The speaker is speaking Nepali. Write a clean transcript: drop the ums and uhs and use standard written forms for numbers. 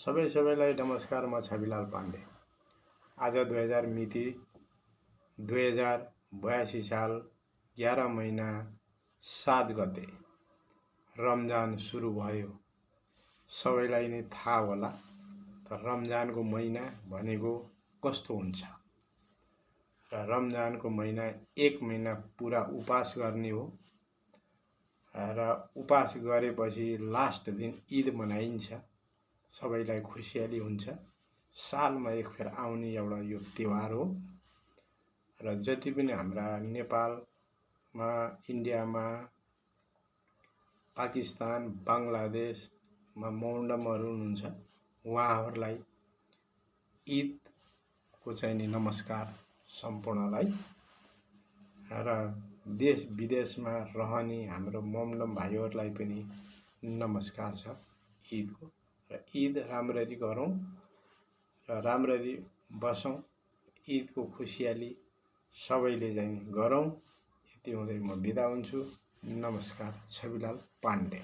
सबैलाई नमस्कार। म छविलाल पाण्डे। आज 2000 मिति 2082 साल 11 महिना 7 गते रमजान सुरु भयो। सबैलाई नै थाहा होला त रमजानको महिना भनेको कस्तो हुन्छ र रमजानको महिना 1 महिना पुरा उपास गर्ने हो र उपास गरेपछि लास्ट दिन ईद मनाइन्छ। सबैलाई खुसियाली हुन्छ। सालमा एक फेर आउने एउटा यो त्योहार हो र जति पनि हाम्रा नेपालमा, इन्डियामा, पाकिस्तान, बङ्गलादेशमा मोहम्मडमहरू हुनुहुन्छ उहाँहरूलाई ईदको चाहिँ नि नमस्कार सम्पूर्णलाई र देश विदेशमा रहने हाम्रो मोहम्मडम भाइहरूलाई पनि नमस्कार छ ईदको। र ईद राम्ररी गरौँ र राम्ररी बसौँ। ईदको खुसियाली सबैले चाहिँ गरौँ। यति हुँदै म बिदा हुन्छु। नमस्कार। छविलाल पाण्डे।